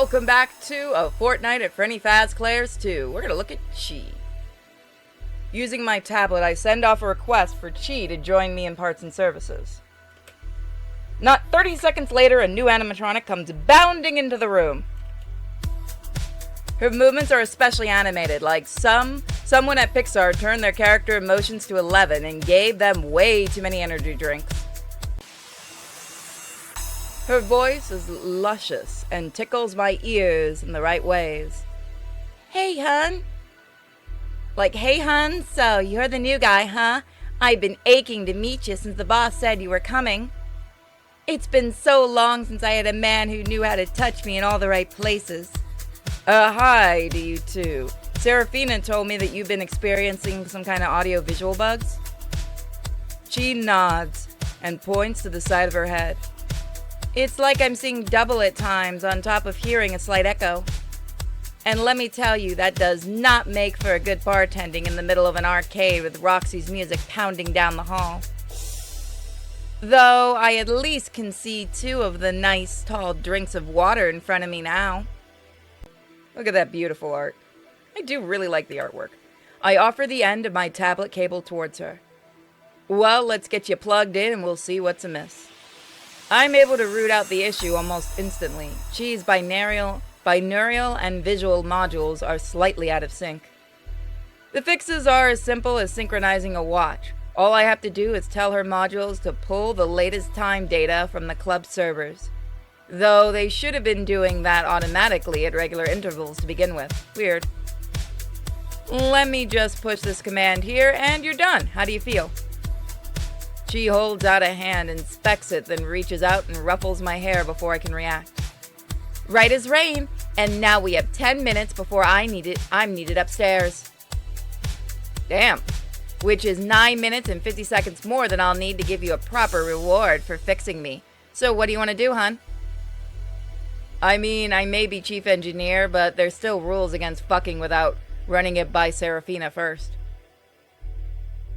Welcome back to a Fortnight at Frenni Fazclaires 2. We're gonna look at Chi. Using my tablet, I send off a request for Chi to join me in parts and services. Not 30 seconds later, a new animatronic comes bounding into the room. Her movements are especially animated, like someone at Pixar turned their character emotions to 11 and gave them way too many energy drinks. Her voice is luscious and tickles my ears in the right ways. Hey, hun. Like, hey, hun, so you're the new guy, huh? I've been aching to meet you since the boss said you were coming. It's been so long since I had a man who knew how to touch me in all the right places. Hi to you too. Serafina told me that you've been experiencing some kind of audio-visual bugs. She nods and points to the side of her head. It's like I'm seeing double at times on top of hearing a slight echo. And let me tell you, that does not make for a good bartending in the middle of an arcade with Roxy's music pounding down the hall. Though I at least can see two of the nice tall drinks of water in front of me now. Look at that beautiful art. I do really like the artwork. I offer the end of my tablet cable towards her. Well, let's get you plugged in and we'll see what's amiss. I'm able to root out the issue almost instantly. Chi's binaural and visual modules are slightly out of sync. The fixes are as simple as synchronizing a watch. All I have to do is tell her modules to pull the latest time data from the club servers. Though they should have been doing that automatically at regular intervals to begin with. Weird. Let me just push this command here and you're done. How do you feel? She holds out a hand, inspects it, then reaches out and ruffles my hair before I can react. Right as rain, and now we have 10 minutes before I'm needed upstairs. Damn. Which is 9 minutes and 50 seconds more than I'll need to give you a proper reward for fixing me. So what do you want to do, hun? I mean, I may be chief engineer, but there's still rules against fucking without running it by Serafina first.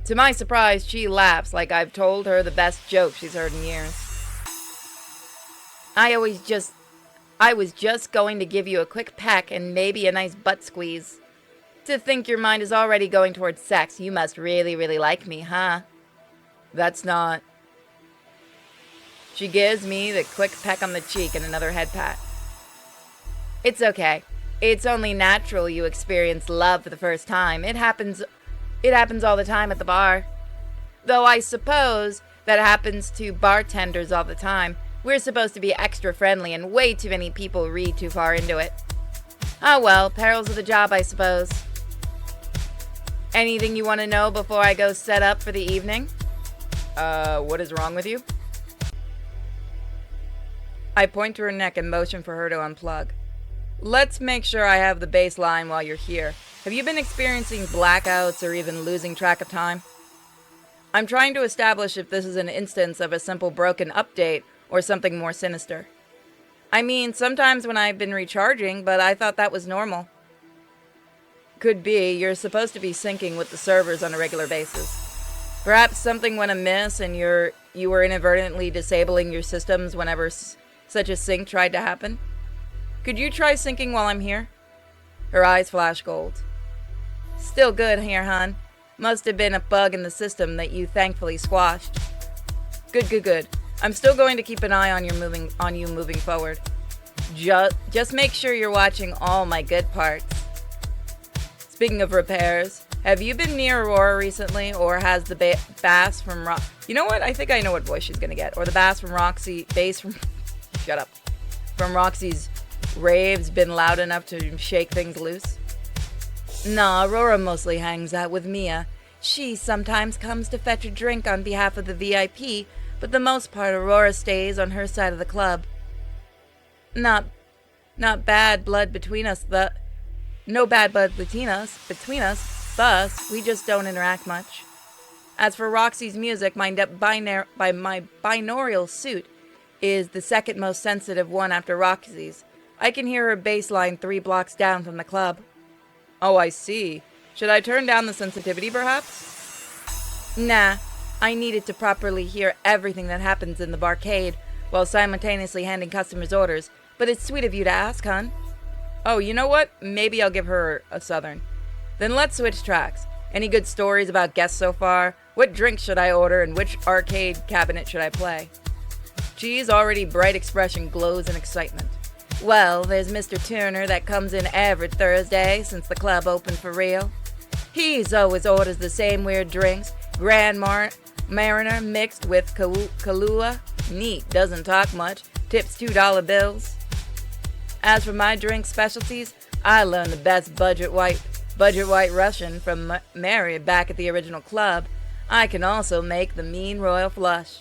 To my surprise, she laughs like I've told her the best joke she's heard in years. I was just going to give you a quick peck and maybe a nice butt squeeze. To think your mind is already going towards sex, you must really, really like me, huh? That's not. She gives me the quick peck on the cheek and another head pat. It's okay. It's only natural you experience love for the first time. It happens all the time at the bar. Though I suppose that happens to bartenders all the time. We're supposed to be extra friendly and way too many people read too far into it. Oh well, perils of the job, I suppose. Anything you want to know before I go set up for the evening? What is wrong with you? I point to her neck and motion for her to unplug. Let's make sure I have the baseline while you're here. Have you been experiencing blackouts or even losing track of time? I'm trying to establish if this is an instance of a simple broken update or something more sinister. I mean, sometimes when I've been recharging, but I thought that was normal. Could be. You're supposed to be syncing with the servers on a regular basis. Perhaps something went amiss and you were inadvertently disabling your systems whenever such a sync tried to happen. Could you try syncing while I'm here? Her eyes flash gold. Still good here, hun. Must have been a bug in the system that you thankfully squashed. Good. I'm still going to keep an eye on you moving forward. Just make sure you're watching all my good parts. Speaking of repairs, have you been near Aurora recently, or has the bass from You know what? I think I know what voice she's gonna get. Or the bass from Shut up. From Roxy's raves been loud enough to shake things loose? Nah, Aurora mostly hangs out with Mia. She sometimes comes to fetch a drink on behalf of the VIP, but the most part Aurora stays on her side of the club. Not bad blood between us, no bad blood between us, thus, we just don't interact much. As for Roxy's music, my binaural suit is the second most sensitive one after Roxy's. I can hear her bass line 3 blocks down from the club. Oh, I see. Should I turn down the sensitivity, perhaps? Nah. I needed to properly hear everything that happens in the barcade while simultaneously handing customers orders. but it's sweet of you to ask, hun. Oh, you know what? Maybe I'll give her a Southern. Then let's switch tracks. Any good stories about guests so far? What drinks should I order and which arcade cabinet should I play? G's already bright expression glows in excitement. Well, there's Mr. Turner that comes in every Thursday since the club opened for real. He's always orders the same weird drinks, Grand Mariner mixed with Kahlua. Neat, doesn't talk much, tips $2 bills. As for my drink specialties, I learned the best budget white Russian from Mary back at the original club. I can also make the mean royal flush.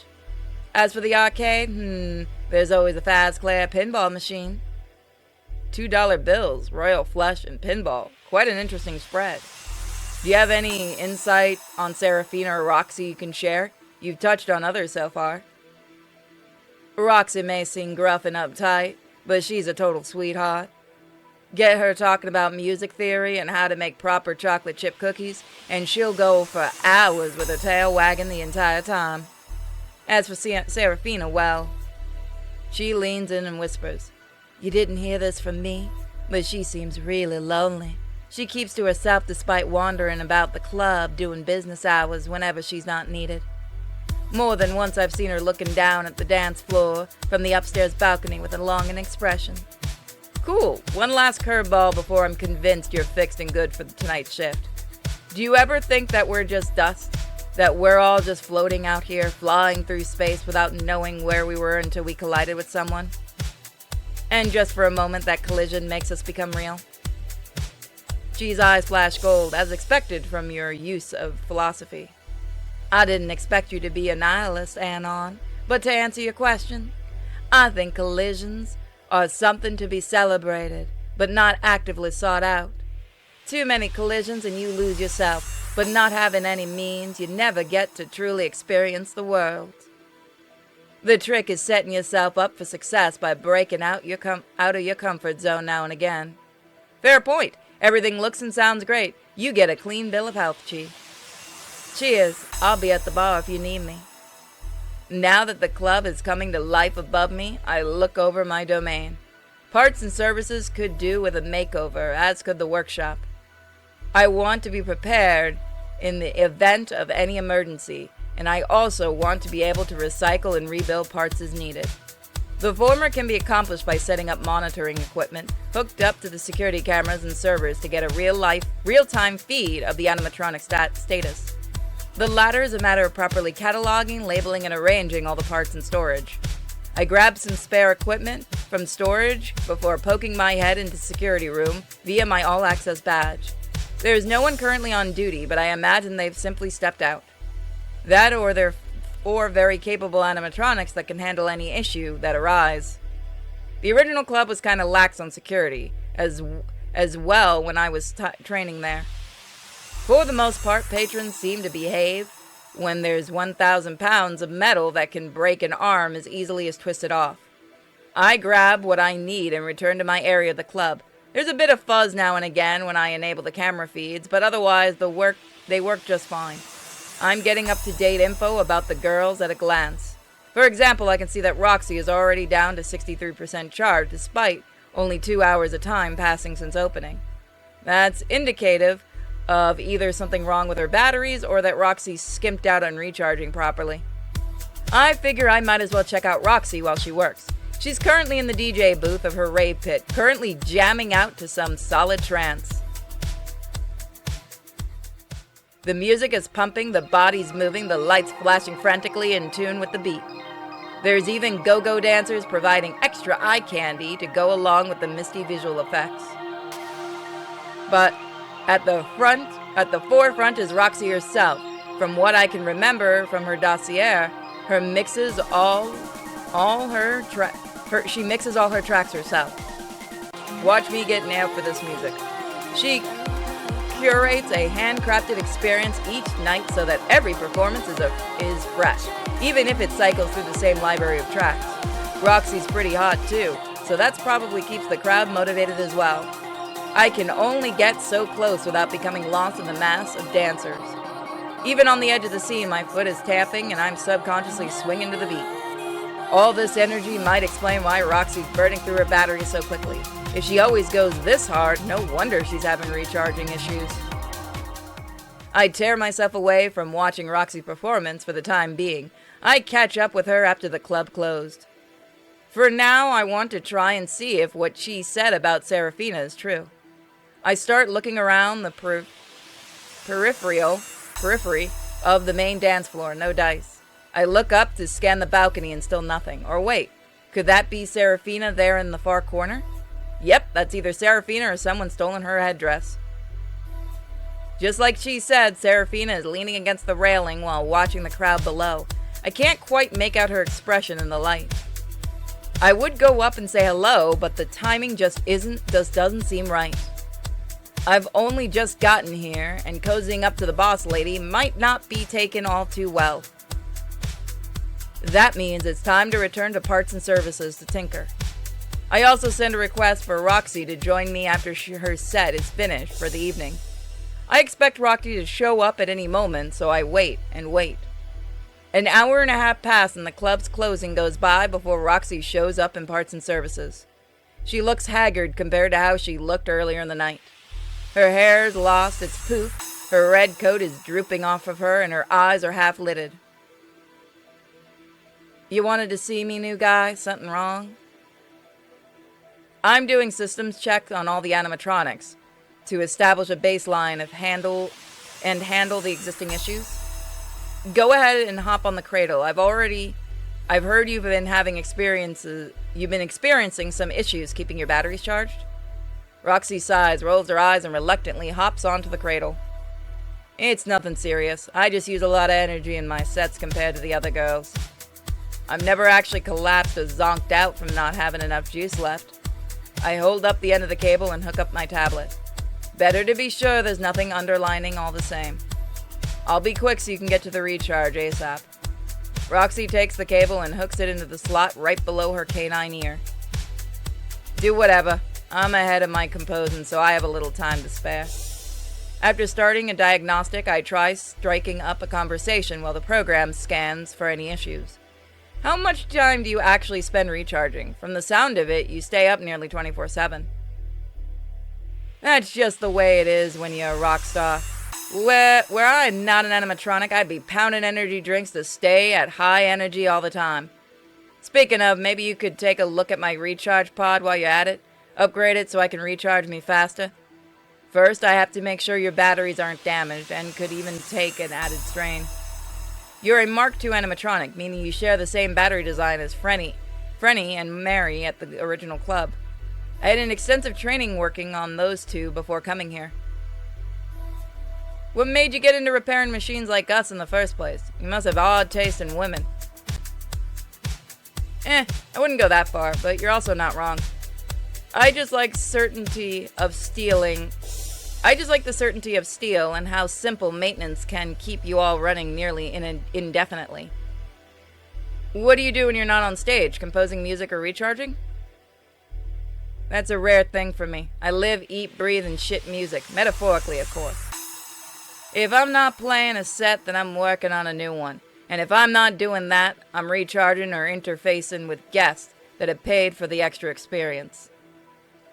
As for the arcade, there's always a Fazclaires pinball machine. $2 bills, royal flush, and pinball. Quite an interesting spread. Do you have any insight on Serafina or Roxy you can share? You've touched on others so far. Roxy may seem gruff and uptight, but she's a total sweetheart. Get her talking about music theory and how to make proper chocolate chip cookies, and she'll go for hours with her tail wagging the entire time. As for Serafina, well, she leans in and whispers, "You didn't hear this from me, but she seems really lonely. She keeps to herself despite wandering about the club doing business hours whenever she's not needed. More than once I've seen her looking down at the dance floor from the upstairs balcony with a longing expression. Cool. One last curveball before I'm convinced you're fixed and good for tonight's shift. Do you ever think that we're just dust? That we're all just floating out here, flying through space without knowing where we were until we collided with someone? And just for a moment, that collision makes us become real?" G's eyes flash gold, as expected from your use of philosophy. "I didn't expect you to be a nihilist, Anon, but to answer your question, I think collisions are something to be celebrated, but not actively sought out. Too many collisions and you lose yourself, but not having any means, you never get to truly experience the world. The trick is setting yourself up for success by breaking out of your comfort zone now and again." Fair point. Everything looks and sounds great. You get a clean bill of health, Chi. Cheers. I'll be at the bar if you need me. Now that the club is coming to life above me, I look over my domain. Parts and services could do with a makeover, as could the workshop. I want to be prepared in the event of any emergency, and I also want to be able to recycle and rebuild parts as needed. The former can be accomplished by setting up monitoring equipment hooked up to the security cameras and servers to get a real-time feed of the animatronic status. The latter is a matter of properly cataloging, labeling, and arranging all the parts in storage. I grab some spare equipment from storage before poking my head into the security room via my all-access badge. There is no one currently on duty, but I imagine they've simply stepped out. That or they're very capable animatronics that can handle any issue that arise. The original club was kind of lax on security, as well when I was training there. For the most part, patrons seem to behave when there's 1,000 pounds of metal that can break an arm as easily as twist it off. I grab what I need and return to my area of the club. There's a bit of fuzz now and again when I enable the camera feeds, but otherwise they work just fine. I'm getting up-to-date info about the girls at a glance. For example, I can see that Roxy is already down to 63% charge, despite only 2 hours of time passing since opening. That's indicative of either something wrong with her batteries or that Roxy skimped out on recharging properly. I figure I might as well check out Roxy while she works. She's currently in the DJ booth of her rave pit, currently jamming out to some solid trance. The music is pumping, the body's moving, the lights flashing frantically in tune with the beat. There's even go-go dancers providing extra eye candy to go along with the misty visual effects. But at the forefront is Roxy herself. From what I can remember from her dossier, she mixes all her tracks herself. Watch me get nailed for this music. She curates a handcrafted experience each night so that every performance is fresh, even if it cycles through the same library of tracks. Roxy's pretty hot too, so that probably keeps the crowd motivated as well. I can only get so close without becoming lost in the mass of dancers. Even on the edge of the scene, my foot is tapping and I'm subconsciously swinging to the beat. All this energy might explain why Roxy's burning through her battery so quickly. If she always goes this hard, no wonder she's having recharging issues. I tear myself away from watching Roxy's performance for the time being. I catch up with her after the club closed. For now, I want to try and see if what she said about Serafina is true. I start looking around the periphery of the main dance floor, no dice. I look up to scan the balcony and still nothing. Or wait, could that be Serafina there in the far corner? Yep, that's either Serafina or someone stolen her headdress. Just like she said, Serafina is leaning against the railing while watching the crowd below. I can't quite make out her expression in the light. I would go up and say hello, but the timing just doesn't seem right. I've only just gotten here, and cozying up to the boss lady might not be taken all too well. That means it's time to return to parts and services to tinker. I also send a request for Roxy to join me after her set is finished for the evening. I expect Roxy to show up at any moment, so I wait and wait. An hour and a half pass and the club's closing goes by before Roxy shows up in parts and services. She looks haggard compared to how she looked earlier in the night. Her hair's lost its poof, her red coat is drooping off of her, and her eyes are half-lidded. You wanted to see me, new guy? Something wrong? I'm doing systems checks on all the animatronics to establish a baseline of handle the existing issues. Go ahead and hop on the cradle. I've heard you've been experiencing some issues keeping your batteries charged. Roxy sighs, rolls her eyes, and reluctantly hops onto the cradle. It's nothing serious. I just use a lot of energy in my sets compared to the other girls. I've never actually collapsed or zonked out from not having enough juice left. I hold up the end of the cable and hook up my tablet. Better to be sure there's nothing underlining all the same. I'll be quick so you can get to the recharge ASAP. Roxy takes the cable and hooks it into the slot right below her canine ear. Do whatever. I'm ahead of my composing, so I have a little time to spare. After starting a diagnostic, I try striking up a conversation while the program scans for any issues. How much time do you actually spend recharging? From the sound of it, you stay up nearly 24/7. That's just the way it is when you're a rock star. Where I'm not an animatronic, I'd be pounding energy drinks to stay at high energy all the time. Speaking of, maybe you could take a look at my recharge pod while you're at it. Upgrade it so I can recharge me faster. First, I have to make sure your batteries aren't damaged and could even take an added strain. You're a Mark II animatronic, meaning you share the same battery design as Frenni and Mary at the original club. I had an extensive training working on those two before coming here. What made you get into repairing machines like us in the first place? You must have odd taste in women. I wouldn't go that far, but you're also not wrong. I just like the certainty of steel and how simple maintenance can keep you all running nearly indefinitely. What do you do when you're not on stage? Composing music or recharging? That's a rare thing for me. I live, eat, breathe, and shit music. Metaphorically, of course. If I'm not playing a set, then I'm working on a new one. And if I'm not doing that, I'm recharging or interfacing with guests that have paid for the extra experience.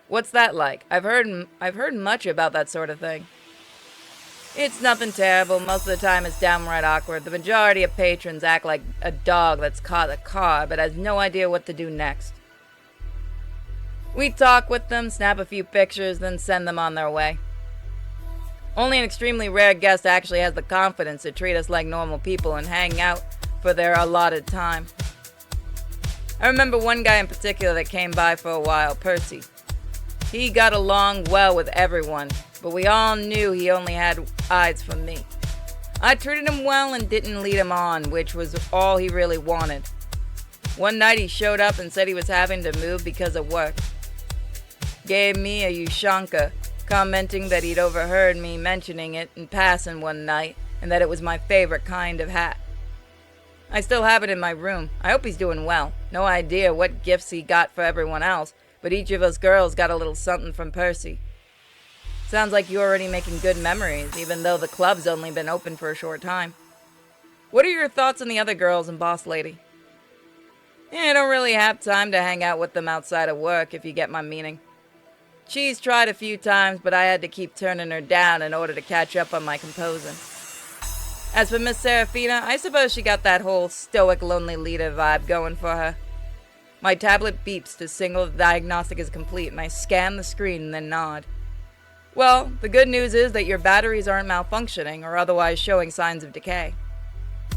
What's that like? I've heard much about that sort of thing. It's nothing terrible. Most of the time it's downright awkward. The majority of patrons act like a dog that's caught a car but has no idea what to do next. We talk with them, snap a few pictures, then send them on their way. Only an extremely rare guest actually has the confidence to treat us like normal people and hang out for their allotted time. I remember one guy in particular that came by for a while, Percy. He got along well with everyone, but we all knew he only had eyes for me. I treated him well and didn't lead him on, which was all he really wanted. One night he showed up and said he was having to move because of work. Gave me a Ushanka, commenting that he'd overheard me mentioning it in passing one night and that it was my favorite kind of hat. I still have it in my room. I hope he's doing well. No idea what gifts he got for everyone else, but each of us girls got a little something from Percy. Sounds like you're already making good memories, even though the club's only been open for a short time. What are your thoughts on the other girls and Boss Lady? I don't really have time to hang out with them outside of work, if you get my meaning. She's tried a few times, but I had to keep turning her down in order to catch up on my composing. As for Miss Serafina, I suppose she got that whole stoic, lonely leader vibe going for her. My tablet beeps to signal the diagnostic is complete, and I scan the screen and then nod. Well, the good news is that your batteries aren't malfunctioning or otherwise showing signs of decay.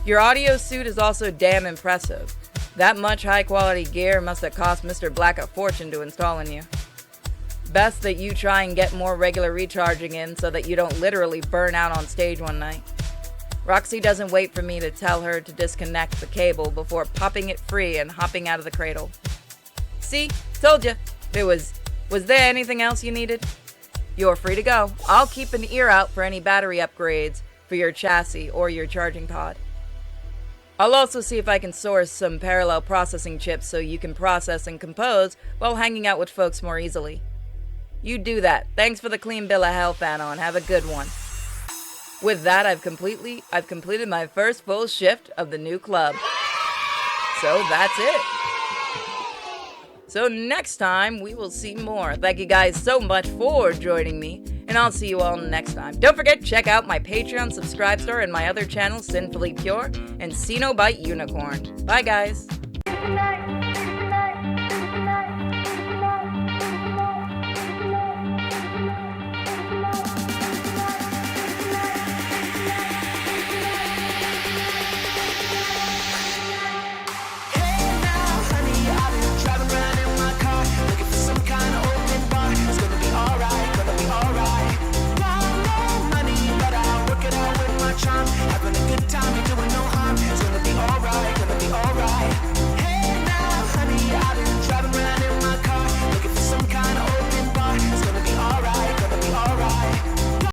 Your audio suit is also damn impressive. That much high-quality gear must have cost Mr. Black a fortune to install in you. Best that you try and get more regular recharging in so that you don't literally burn out on stage one night. Roxy doesn't wait for me to tell her to disconnect the cable before popping it free and hopping out of the cradle. See? Told ya. Was there anything else you needed? You're free to go. I'll keep an ear out for any battery upgrades for your chassis or your charging pod. I'll also see if I can source some parallel processing chips so you can process and compose while hanging out with folks more easily. You do that. Thanks for the clean bill of health, Anon. Have a good one. With that, I've completed my first full shift of the new club. So that's it. So next time, we will see more. Thank you guys so much for joining me, and I'll see you all next time. Don't forget, check out my Patreon, Subscribestar, and my other channels, Sinfully Pure and Cenobite Unicorn. Bye, guys.